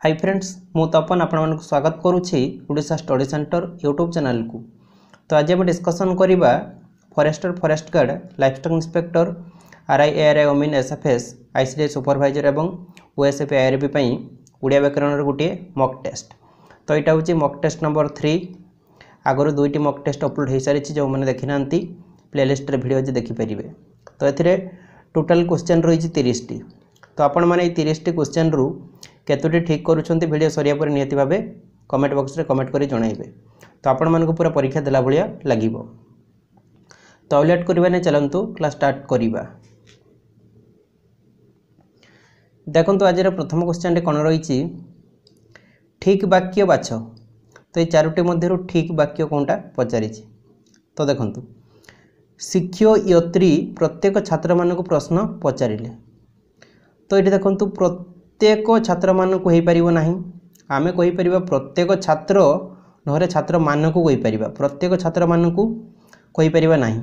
Hi friends मु तपन आपण स्वागत करुच्ची Odisha study centre YouTube channel को। तो आज हम डिस्कसन करवा forester forest guard livestock inspector RI ARI ओमिन एसएफएस आईसीडीएस सुपरवाइजर एवं ओएसएफए आईआरबी पई ओडिया व्याकरण गोटे मॉक टेस्ट। तो यहाँ हूँ मॉक टेस्ट नंबर 3। आगुरी दुईटी मॉक टेस्ट अपलोड हो सारी जो मैंने देखी ना प्लेलिस्ट भिडियो आज देखिपारे। तो ये टोटाल क्वेश्चन रही 30टी। तो आपण मैंने 30टी क्वेश्चन रु केतोटी ठीक करुँच वीडियो सरिया पर नियति भावे कमेंट बॉक्स रे कमेंट करी जणाइबे। तो आपण मानको पूरा परीक्षा देला भलिया लागिबो। तो लेट करबा ने चलंतु क्लास स्टार्ट करिबा। देखंतु आज प्रथम क्वेश्चन कोन रही ठीक वाक्य बाछ। तो ये चारोटी मध्यरु ठीक वाक्य कोनटा पचारि। तो देखंतु शिक्षयित्री प्रत्येक छात्र मानक प्रश्न पचारिले। तो ये देखंतु प्रत्येक छात्र मानक हो पारिबो नाही। आमे कहि परिबा प्रत्येक छात्र नहरे छात्र मानक कहि परिबा, प्रत्येक छात्र मानक कहि परिबा नाही।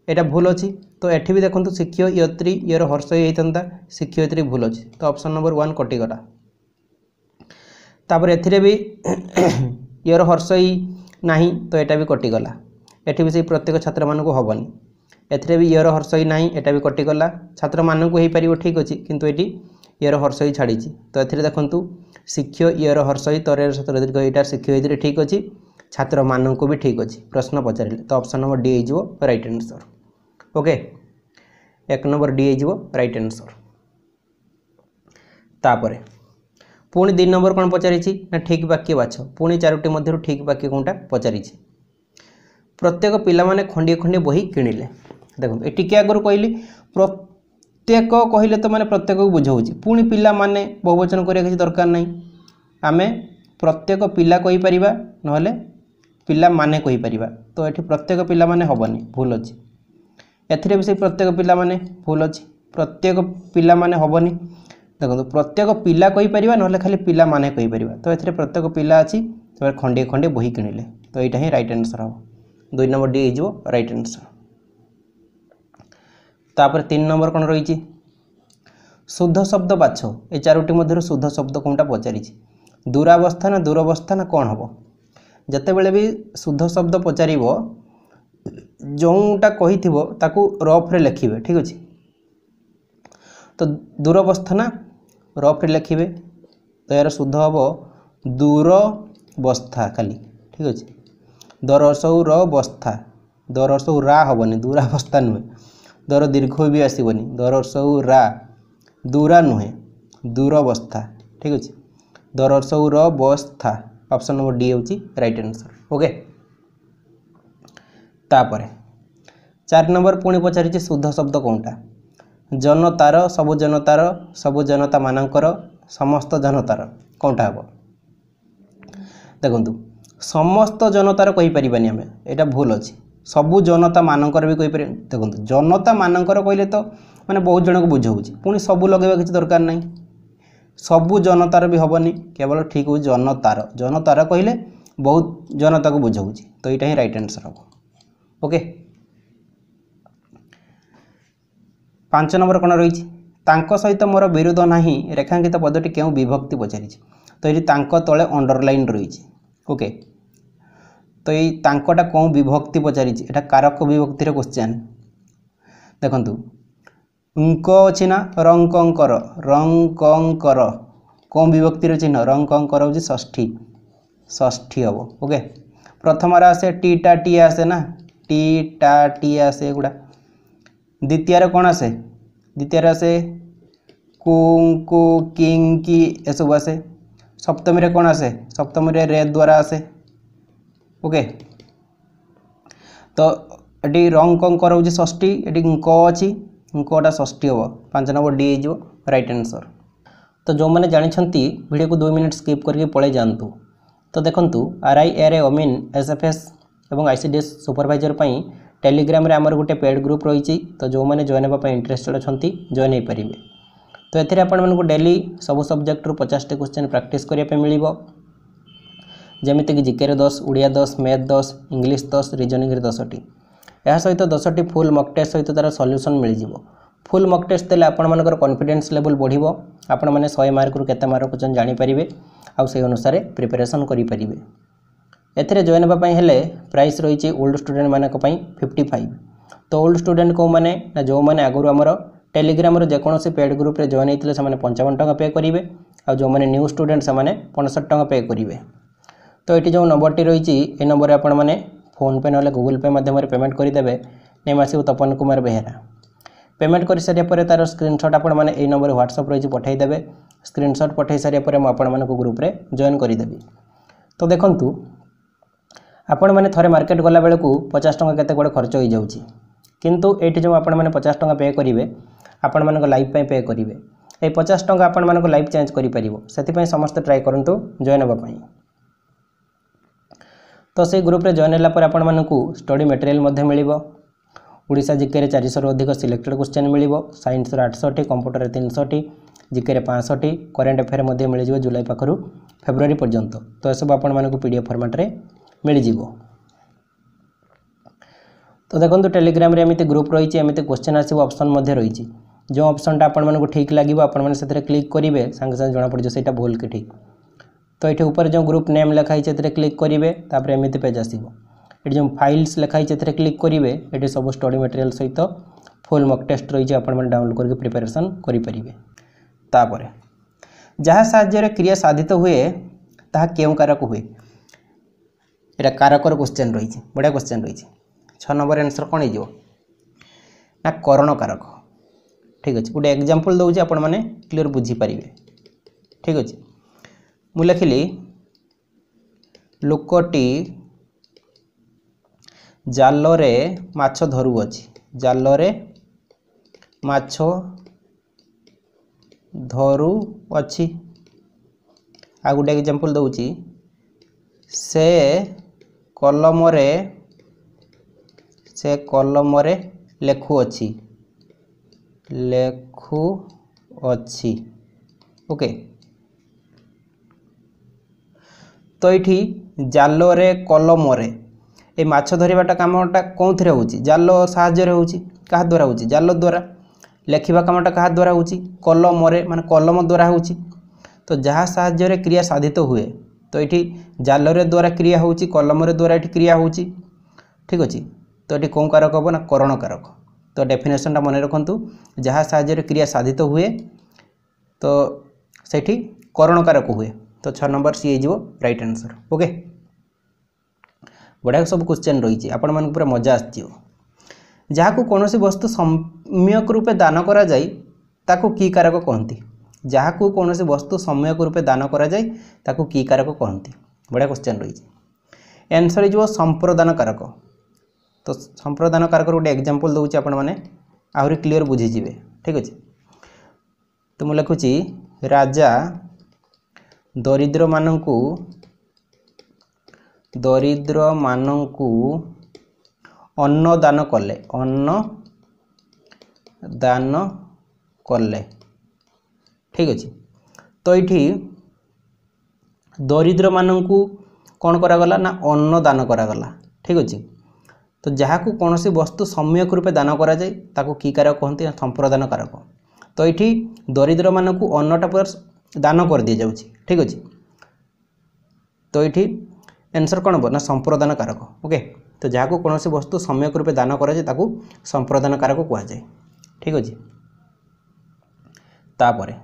एटा भूल अछि। तो एठी भी देखंतु शिक्षयित्री यार हर्षई हेतंता, शिक्षयित्री भूल अछि। तो ऑप्शन नंबर 1 कटि गला। तापर एथिरे भी यार हर्षई नाही, तो एटा भी कटि गला। एठी भी से प्रत्येक छात्र मानक हबनी। एथिरे भी यार हर्षई नाही, एटा भी कटि गला। छात्र मानक हो पारिबो ठीक अछि, किंतु एठी यार हर्षई छाड़ी। तो एथिरे देखंतु शिक्षय यार हर्षई तरेर सतर दीर्घ एटा शिक्षयित्री ठीक अछि, छात्र मानक भी ठीक अछि। प्रश्न पचारिले। तो ऑप्शन नंबर डी हो right answer. Okay, 1 number D हो राइट आंसर। तापरे पुणी 2 नंबर कौन पचारिछि ना ठीक वाक्य बाछ। पुणी चारोटी मध्यरु ठीक वाक्य कोनटा पचारिछि। प्रत्येक पिला माने खंडिए खंडिए बही किणिले। देखो ये टिके आगुर कहली प्रत्येक कहले तो माने प्रत्येक को बुझाऊँगी। पुणी पिला माने बहुवचन करिया किछि दरकार नहीं। आमे प्रत्येक पिला कहि परिबा नहले पिला माने कहि परिबा। तो एठी प्रत्येक पिला माने हबनी, भूल अछि। एथिरे भी से प्रत्येक पिला माने भूल अछि। प्रत्येक पिला माने हबनी। देखो प्रत्येक पिला कहि परिबा नहले खाली पिला माने कहि परिबा। तो एथिरे प्रत्येक पिला अछि, तो खंडिए खंडिए बही किणिले। तो एटा ही राइट आंसर हो। 2 नंबर डी हो राइट आंसर। तापर 3 नंबर कौन रही शुद्ध शब्द बाछ। ये चारोटी मध्य शुद्ध शब्द कौनटा पचारि। दूरावस्था ना दूरवस्था ना कौन हम। जिते बड़े भी शुद्ध शब्द पचार जोटा कही ताकू रफ रे लिखिबे ठीक अच्छे। तो दूरवस्था ना रफ रे लिखिबे। तो यार शुद्ध हम दूरवस्था खाली ठीक अच्छे। दरसौ रवस्था, दरसौ रा हेनी, दूरावस्था नुहे। दर दीर्घ भी आसबनी, दरसौ रा, दूरा नुहे, दूरवस्था ठीक अच्छे। दरसौ रवस्था। ऑप्शन नंबर डी होची राइट आंसर। ओके, तापर 4 नंबर पुणी पचारि शुद्ध शब्द कौनटा। जनतार, सबु जनतार, सबु जनता मानकर, समस्त जनतार कौनटा हम। देखंतु समस्त जनतार कहि परिबानी आमे, एटा भूल अछि। सबु जनता मानकर भी कहि पारे। देखंतु जनता मानकर कहले तो माने बहुत जन को बुझाउछि। पुणी सबु लगेबा किछि दरकार नहीं। सबु जनतार भी हबनी, केवल ठीक हो जनतार। जनतार कहले बहुत जनता को बुझाउछि। तो एटा ही राइट आंसर हम। ओके, 5 नंबर कौन रही तांको सहित मोर विरोध नाही रेखांकित पदटी केउ विभक्ति पचारि। तो ये तांको तले अंडरलाइन रही। ओके, तो ये तांकोटा कौन विभक्ति पचारि। एटा कारक विभक्तिर क्वेश्चन। देखंतु अंक अच्छी ना रंकंकर, रंकंकर कौन विभक्तिर चिन्ह रंकंकर हो षष्ठी, षष्ठी हम। ओके, प्रथम आसे टी टा टी आसे ना, टी टा टी आसे गुड़ा। द्वितीय कौन आसे, द्वितीय आसे कुंकु किंग की ए सब आसे। सप्तमी रे कौन आसे, सप्तमी रे रे द्वारा आसे। ओके, तो ये रंकंकर हो षष्ठी, ये अंक अच्छी, अंकटा षष्ठी हम। 5 नंबर डी हो राइट आंसर। तो जो मैंने जानते वीडियो को 2 मिनट स्किप करके पड़े जातु। तो देखंतु आरआई एआरआई ओमिन एसएफएस और आईसीडीएस सुपरवाइजर पई टेलीग्राम रे आमर गोटे पेड ग्रुप रही। तो जो मैंने जॉइन होगा इंटरेस्टेड अच्छा जॉइन हो पारे। तो ये आपको डेली सब सब्जेक्ट रू 50टी क्वेश्चन प्रैक्टिस करने मिल। जमीक GK 10, Odia 10, math 10, English 10, reasoning 10टी। यह सहित 10टी फुल मॉक टेस्ट सहित तार सॉल्यूशन मिल। फुल मॉक टेस्ट देले आपण मानकर कॉन्फिडेंस लेवल बढ़िबो आपण माने 100 मार्क रु केते मार्क जन जानि परिबे आ से अनुसार प्रिपरेशन करि परिबे एथिरे जॉइन हेबा पई हेले प्राइस रहिछि ओल्ड स्टूडेंट मानक पई 55 तो ओल्ड स्टूडेंट को माने ना जो माने आगुरु हमर टेलीग्राम रो जे कोनोसी पेड ग्रुप रे जॉइन हेतिले से माने 55 टका पे करिवे आ जो माने न्यू स्टूडेंट से माने 65 टका पे करिवे तो एटी जो नंबर टी रहिछि ए नंबर रे आपण माने फोन पे नले गूगल पे माध्यम रे पेमेंट करि देबे नेम आसी तपन कुमार बेहेरा पेमेंट कर सारिया पर तार स्क्रीनशॉट आपण माने ए नंबर व्हाट्सएप रहिछि पठाई देबे स्क्रीनशॉट पठाई सारिया पर म आपण माने को ग्रुप रे जॉइन करि देबी तो देखंतु आपण माने थरे मार्केट गला बेले को 50 टका केते गोडे खर्च होई जाउछि किंतु एटी जो आपण माने 50 टका पे करिवे आपण माने को लाइफ पे पे करिवे ए 50 टका आपण माने को लाइफ चेंज करि परिबो सेति पई समस्त ट्राई करंतु जॉइन होबा पई तो से ग्रुप रे जॉइन होला पर आपण माने को स्टडी मटेरियल मध्ये मिलिबो ओडिशा जीके रे 400 रु अधिक सिलेक्टेड क्वेश्चन मिलिबो साइंस रे 800 कंप्यूटर रे 300 जीके रे 500 करंट अफेयर मध्ये मिल जिवो जुलाई पाखरु फेब्रुआरी पर्यंत तो ए सब आपण माने को पीडीएफ फॉर्मेट रे मिल जिवो तो देखंतु टेलीग्राम रे एमिति ग्रुप रहिछि एमिति क्वेश्चन आसीबो ऑप्शन मध्ये रहिछि जो ऑप्शनटा आपण माने को ठीक लागिबो आपण माने सेतरे क्लिक करिवे संगे संगे जणा पड़जो सेटा भूल के ठीक तो एठी ऊपर जो ग्रुप नेम लिखा है सेतरे क्लिक करिवे तापर एमिति पेज आसीबो एठी जो फाइल्स लिखा है सेतरे क्लिक करिवे एठी सब स्टडी मटेरियल सहित फुल मॉक टेस्ट रहिछि आपण माने डाउनलोड करके प्रिपरेशन करि परिबे तापर जहाँ साहाय्य क्रिया साधित हुए ताहा केउ कारक हुए एटा कारकर क्वेश्चन रहिछि बडा क्वेश्चन रहिछि 6 नंबर आंसर कोन हिजो ना करण कारक ठीक अछि गोटे एग्जांपल दउछि आपण माने क्लियर बुझी परिबे ठीक अछि मु लिखिली लोकटी जालरे माछ धरु अछि जालरे माछ धरु अछि आ गोटे एग्जांपल दउछि से कलमरे लेखु अछि ओके तो ये जालरे कलमरे ए माछ धरिबाटा कामटा कौन होउछि जाल साहाय्य रे होउछि कहा द्वारा होउछि जाल द्वारा लेखिबा कामटा कहा द्वारा होउछि कलमरे माने कलम द्वारा होउछि तो जहाँ साहाय्य रे क्रिया साधित हुए तो ये जालरे द्वारा क्रिया होउछि कलमरे द्वारा ये क्रिया होउछि ठीक अछि तो ये कौन कारक हबो ना करण कारक तो डेफिनेशन टा मन रखंतु जहाँ साहाय्य रे क्रिया साधित हुए तो सेठी करण कारक हुए तो 6 नंबर सी हो राइट आंसर ओके बढ़िया सब क्वेश्चन रही आपण मन पूरा मजा आछि जहाँ को कौन वस्तु सम्यक रूपे दान करा जाय ताकू की कारक कहती जहाँ को कौन वस्तु सम्यक रूपे दान करा जाय ताकू की कारक कहती बढ़िया क्वेश्चन रही आंसर हो संप्रदान कारक तो संप्रदान कारक गोटे एग्जांपल दउछि आपण माने आहुरी क्लियर बुझीजिवे ठीक अछि तो मु लिखुछि राजा दरिद्र मानंकु अन्न दान कले ठीक अछि तो ये दरिद्र मानंकु कौन करागला ना अन्न दान करागला ठीक अछि तो जहाँ को कौन सी वस्तु सम्यक रूपे दान करा जाए ताको की कारक कहते हैं संप्रदान कारक तो ये दरिद्र मान को अन्नटा पूरा दान कर दी जाउछि ठीक अछि तो ये आंसर कौन हम ना संप्रदान कारक ओके तो जहाँ को कौन सी वस्तु सम्यक रूपे दान करा जाए ताको संप्रदान कारक कह जाए ठीक अछि तापरे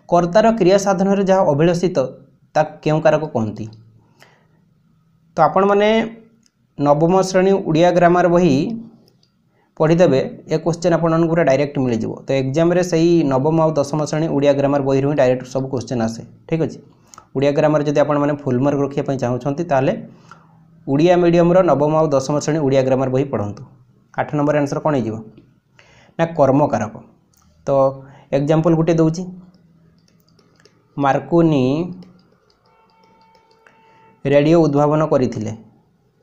कर्तार क्रिया साधन रे जहाँ अभिलषित ताको केउ कारक कहती तो आपण माने नवम श्रेणी उड़िया ग्रामर बही पढ़ीदेवे ए क्वेश्चन आपको पूरा डायरेक्ट मिल जाव तो एग्जाम रे सही नवम और दशम श्रेणी उड़िया ग्रामर बही रू डायरेक्ट सब क्वेश्चन आसे ठीक अच्छे उड़िया ग्रामर जब आप फुल मार्क रखापी चाहते ताले उड़िया मीडियम नवम और दशम श्रेणी उड़िया ग्रामर बही पढ़ंतु 8 नंबर आंसर कौन हो ना कर्म कारक तो एग्जांपल गोटे दूची मार्कोनी रेडियो उद्भावन करथिले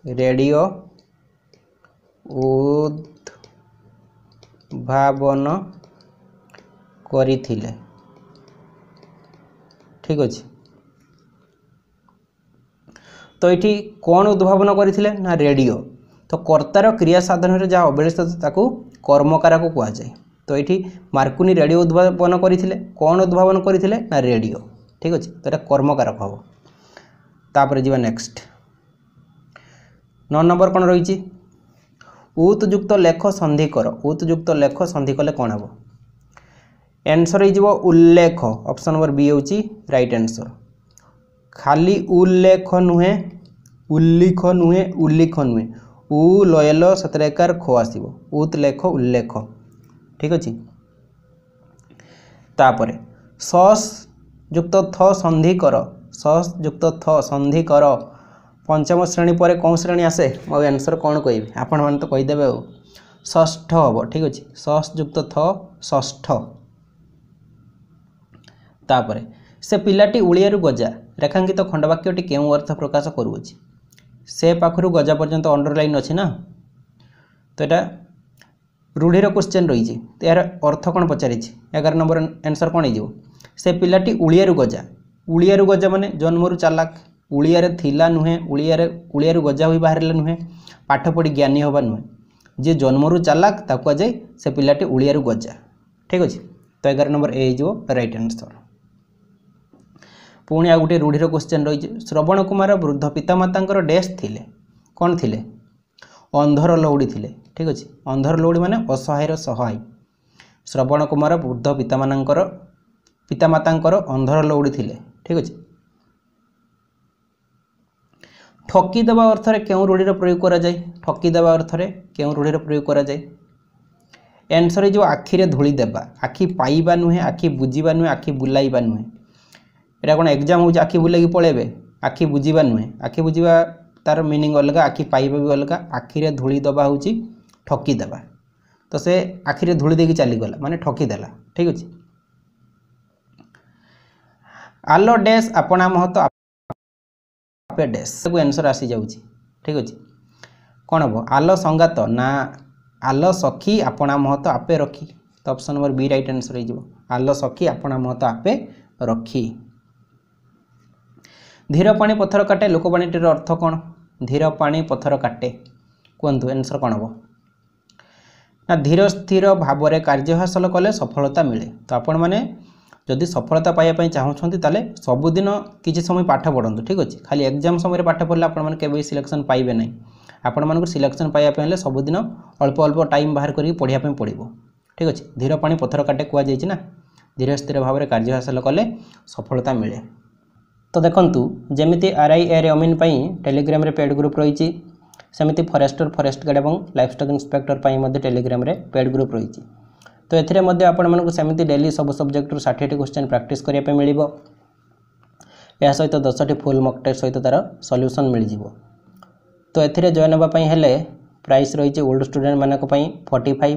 रेडियो उद्भावन करथिले ठीक अच्छे तो ये कौन उद्भावन करथिले ना रेडियो तो कर्तार क्रिया साधन रे जहाँ अभिलषित ताकू कर्मकारक कह जाए तो ये मार्कोनी रेडियो उद्भावन करते कौन उद्भावन करते ना रेडियो ठीक अच्छे तो यहाँ कर्मकारक हम तापर जी नेक्स्ट 9 नंबर कौन रही उतयुक्त लेख संधि कर उतयुक्त लेख संधि कले कौन हम आंसर हो उल्लेख ऑप्शन नंबर बी हूँ राइट आंसर खाली उल्लेख नुहे उल्लिख नुहे उल्लिख नुहे उ लयल सतरेकार ख आसो उत लेख उल्लेख ठीक अच्छे तापर सस युक्त थ संधि कर सस युक्त थ संधि कर पंचम श्रेणी पर कौन श्रेणी आसे मो आंसर कौन कह आपण मैंने तो कहीदेवे षष्ठ हम ठीक अच्छे सस युक्त थ षष्ठ तापर से पिलाटी उड़ियारू गजा रेखांकित खंडवाक्यटी केउं अर्थ प्रकाश करुअछि से पाखरु गजा पर्यंत अंडरलाइन अच्छी ना तो यहाँ रूढ़ीर क्वेश्चन रही यार अर्थ कौन पचारि 11 नंबर आंसर कौन हो से पिलाटी उड़ियारू गजा माने जन्मरू चालाक उड़िया थिला नुहे उड़ियारू गजा हुई बाहर नुहे पाठ पढ़ी ज्ञानी हवा नुहे जी जन्मरू चालाक ताकू जाए से पिलाटी उड़ियारू गजा ठीक अच्छे तो 11 नंबर ए हो राइट आंसर पुणी आ गोटे रूढ़ीर क्वेश्चन रही श्रवण कुमार वृद्ध पितामाता डैश थिले कौन थिले अंधर लौड़ी थिले ठीक अच्छे अंधर लौड़ी माने असहायर सहाय श्रवण कुमार वृद्ध पितामाता अंधर लौड़ी थिले ठीक अच्छे ठकी देवा अर्थ में क्यों रूढ़ीर प्रयोग करा जाए ठकी देवा अर्थ में क्यों रूढ़ीर प्रयोग करा जाए आंसर जो आखिरे धूली देवा आखि पाइबा नुहे आखि बुझीबा नुहे आखि बुलाइबा नुहे यहाँ कौन एग्जाम हो आखि बुलेगी पलैबे आखि बुझीबा नुहे आखि बुझीबा तार मीनिंग अलग आखि पाइबा भी अलग आखिरे धूली दबा हूँ ठकी देवा तो से आखिरे धूली देकी चलीगला माने ठकी देला ठीक अच्छे आलो डैश आपणा महत आपे डैश आंसर आसी जाऊँगी ठीक अच्छे कौन हम आलो संगात ना आलो सखी आपणा महत आपे रखी तो option number B right answer हो आलो सखी आपणा महत आपे रखी धीर पानी पत्थर काटे लोकवाणीटीर अर्थ कौन धीर पानी पत्थर काटे कहतु आंसर कौन हम ना धीर स्थिर भाव में कार्य हासिल कले सफलता मिले तो आपण मैंने जदि सफलता पाइबा चाहूँगी ताले सबुदिन किसी समय पाठ पढ़ु ठीक अच्छे खाली एग्जाम समय पाठ पढ़ले आपण मैंने सिलेक्शन पाइबे नहीं आपण मानक सिलेक्शन पाइबा सबुदिन अल्प अल्प टाइम बाहर करके पढ़ाई पड़ो ठीक अच्छे धीर पानी पत्थर काटे कहुई ना धीर स्थिर भाव में कार्य हासिल कले सफलता मिले तो देखंतु जेमिति RIR अमीन टेलीग्राम रे पेड ग्रुप रही सेमिति फॉरेस्टर फॉरेस्ट गार्ड और लाइफस्टॉक इंस्पेक्टर टेलीग्राम रे पेड ग्रुप रही तो एथिरे मध्य आपण मानक सेमिति डेली सब सब्जेक्ट 60 क्वेश्चन प्रैक्टिस करिया पे मिलिबो या सहित 10टी फुल मॉक टेस्ट सहित तार सॉल्यूशन मिल जिवो तो एथिरे जॉइन होबा पई हेले प्राइस रही ओल्ड स्टूडेंट मानक पई 45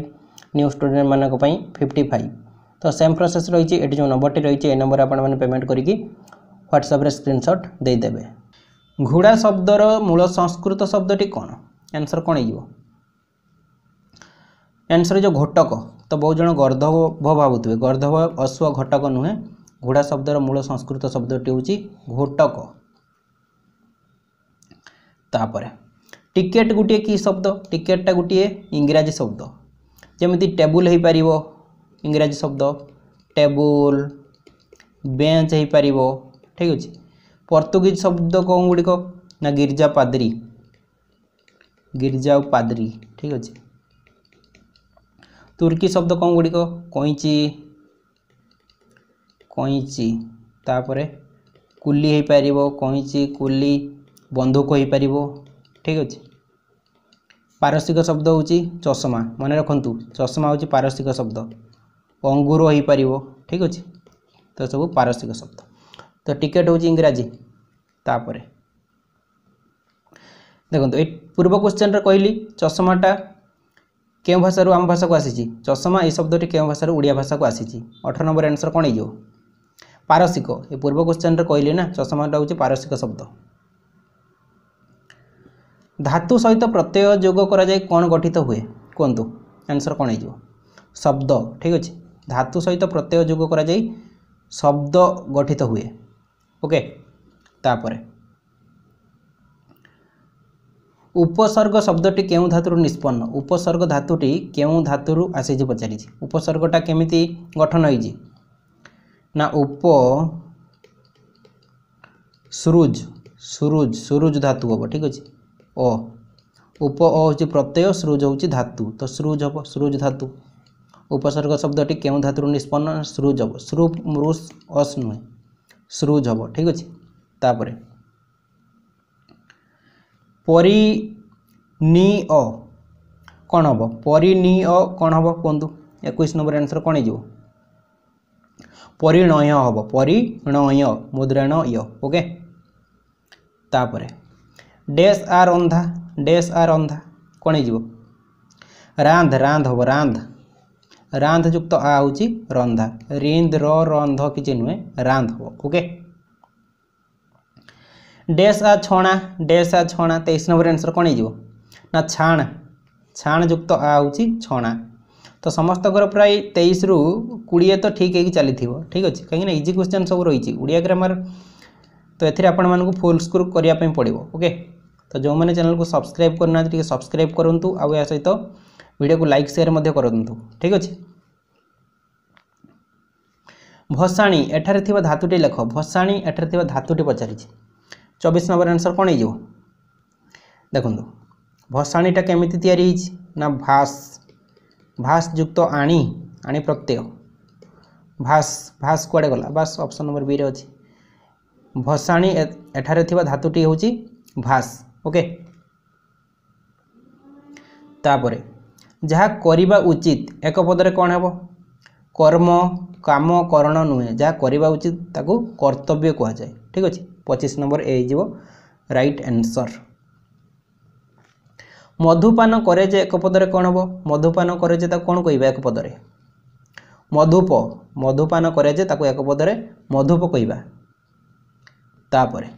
न्यू स्टूडेंट मानक पई 55 तो सेम प्रोसेस रही एटी जो नंबर रही ए नंबर आपण माने पेमेंट करिकी व्हाट्सएप रे स्क्रीनशॉट दे देबे घोड़ा शब्दर मूल संस्कृत शब्दटी कौन आंसर कौन हो आंसर जो घटक तो बहुत जन गर्धव भावुवे गर्धव अश्व घटक नुहे घोड़ा शब्दर मूल संस्कृत शब्दटी हूँ घोटक तापर टिकेट गोटे कि शब्द टिकेटा गोटे इंग्राजी शब्द जमी टेबुल हो पार इंग्राजी शब्द टेबुल बेंच हो पार ठीक अच्छे पर्तुगीज शब्द कौन गुड़िक ना गिरजा पादरी गिरजा पादरी ठीक अच्छे तुर्की शब्द कौन गुड़िक कईची कईची तापर कुली हो पार कईची कुली बंदूक हो पार ठीक अच्छे पारसिक शब्द हूँ चषमा मन रखु चषमा हूँ पारसिक शब्द अंगूर हो पार ठीक अच्छे तो सब पारसिक शब्द तो टिकेट हूँ इंग्राजी तापर देखो ये पूर्व क्वेश्चन रे कहली चषमाटा क्यों भाषा आम भाषा को आसी चषमा ये शब्दटी क्यों भाषा उड़िया भाषा को आसी 18 नंबर आंसर कौन हो पारसिक ये पूर्व क्वेश्चन रे कहली ना चषमाटा हूँ पारसिक शब्द धातु सहित प्रत्यय जोग करा जाए कौन गठित हुए कहतु आंसर कौन हो शब्द ठीक अच्छे धातु सहित प्रत्यय जोग करा जाए शब्द गठित हुए ओके तापर उपसर्ग शब्दटी केउं धातुर निष्पन्न उपसर्ग धातुटी केउं धातुर आसी पचारि उपसर्गटा केमिति गठन होइछि ना उप सुरुज सुरुज सुरुज धातु हम ठीक अच्छे अ उप अ हूँ प्रत्यय सृज हूँ धातु तो सृज हम सृज धातु उपसर्ग शब्दटी केउं धातुर निष्पन्न सृज हम सृ मृष अस नुहे सृज हम ठीक अच्छे तापर परिनी अ कौन हम परिनी अ कौन हम कहतु 21 नंबर आंसर कौन हो परिणय हम परिणय मुद्रण य ओके तापर डैश आर अंधा कौन हो रांध रांध हम रांध रांध युक्त आ हूँ रंधा रिंद रंध किसी नुहे रांध हम ओके डैश आ छणा 23 नंबर आंसर कौन हो ना छाण छाण युक्त आ हूँ छणा तो समस्त प्राय 23 रु 20 तो ठीक है चली ठीक अच्छे कहीं इजी क्वेश्चन सब रही ओडिया ग्रामर तो ये आपण मानक फुल स्कोर करने पड़ो ओके तो जो मैंने चैनल को सब्सक्राइब करना सब्सक्राइब करूँ आ सहित वीडियो को लाइक शेयर करूँ ठीक अच्छे भसाणी एठारे थिबा धातुटी लेख भसाणी एठारे थिबा धातुटी पचारि 24 नंबर आंसर कौन हो देखो भसाणीटा केमिति तैयारी ना भास भास युक्त आणी आणी प्रत्यय भास भास कुआडे गला भास ऑप्शन नंबर बी रे अछि भसाणी एठारे थिबा धातुटी होची भास ओके तापरे जहाँ करिबा उचित एक पदरे कौन हेबो कर्म काम करण नुहे जहाँ करिबा उचित ताकू कर्तव्य कह जाए ठीक अच्छे 25 नंबर ए हो राइट आंसर मधुपान करे जे एक पदरे कौन हम मधुपान करे जे कौन कहबा एक पदरे मधुप मधुपान करे जे एक पदरे मधुप कहबा तापरे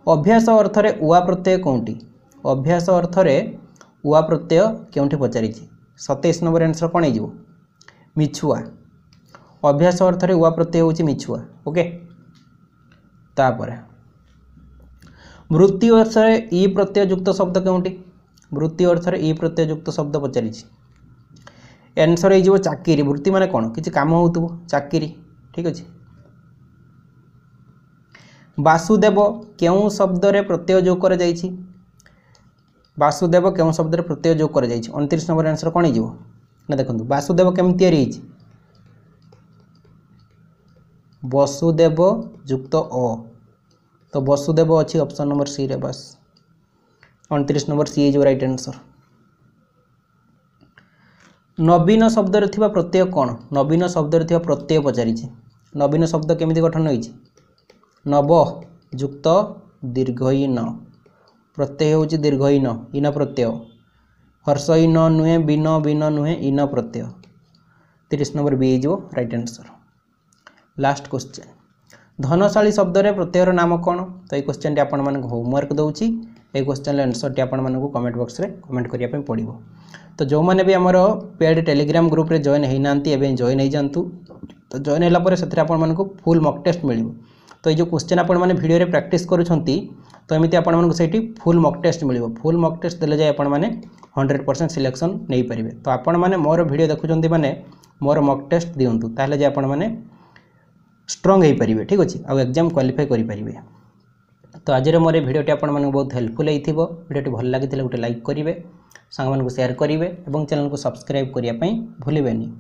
अभ्यास अर्थरे उआ प्रत्यय कौंटी अभ्यास अर्थरे उआ प्रत्यय केउंठी पचारि 27 नंबर आंसर कौन हो मिछुआ अभ्यास अर्थरे उआ प्रत्यय होची मिछुआ ओके तापरे वृत्ति अर्थरे ई प्रत्यय युक्त शब्द केउंटी वृत्ति अर्थरे ई प्रत्यय युक्त शब्द पचारि आंसर हो चाकरी वृत्ति माने कौन किसी काम होतबो चाकरी ठीक अच्छे वासुदेव केउं शब्द रे प्रत्यय जोग कर जाइछि वासुदेव केउं शब्द रे प्रत्यय जोग कर जाइछि 29 नंबर आंसर कौन हो ना देखो वासुदेव केमि तैयारी वसुदेव युक्त अ तो वसुदेव अच्छी ऑप्शन नंबर सी रे बस 29 नंबर सी जो राइट आंसर नवीन शब्द रे थिबा प्रत्यय कौन नवीन शब्द रे थिबा प्रत्यय पचारि नवीन शब्द केमिति गठन होइछि नव युक्त दीर्घईन प्रत्यय हूँ दीर्घईन इन प्रत्यय हर्षईन नुहे बिन बिन नुहे इन प्रत्यय 30 नंबर बी जो राइट आंसर लास्ट क्वेश्चन धनशाली शब्द रे प्रत्ययर नाम कौन तो ये क्वेश्चन टी आपण मानक होमवर्क दूची ये क्वेश्चन आंसर टी आपण मानक कमेंट बॉक्स रे कमेंट करिया पे पड़िबो तो जो मैंने भी आमर पेड टेलीग्राम ग्रुप रे जॉइन होई नांती एबे जॉइन हो जांतु तो जॉइन होला परे सेथरे आपण मानक फुल मॉक टेस्ट मिलिबो तो ये जो क्वेश्चन आपण माने वीडियो रे प्रैक्टिस करूछंती तो एमिति आपण मानक सेठी फुल मॉक टेस्ट मिलिबो फुल मॉक टेस्ट देले जाय आपण माने 100% सिलेक्शन नहीं पारिबे तो आपण माने मोर वीडियो देखुछंती माने मोर मॉक टेस्ट दियंतु ताहले जे आपण माने स्ट्रांग हो पारे ठीक अच्छे आउ एग्जाम क्वालिफाई करेंगे तो आज मोर भिडियोटी आप बहुत हेल्पफुल होती भिडियोटी भल लगी गोटे लाइक करेंगे सांग शेयर करेंगे और चैनल को सब्सक्राइब करने भूलें।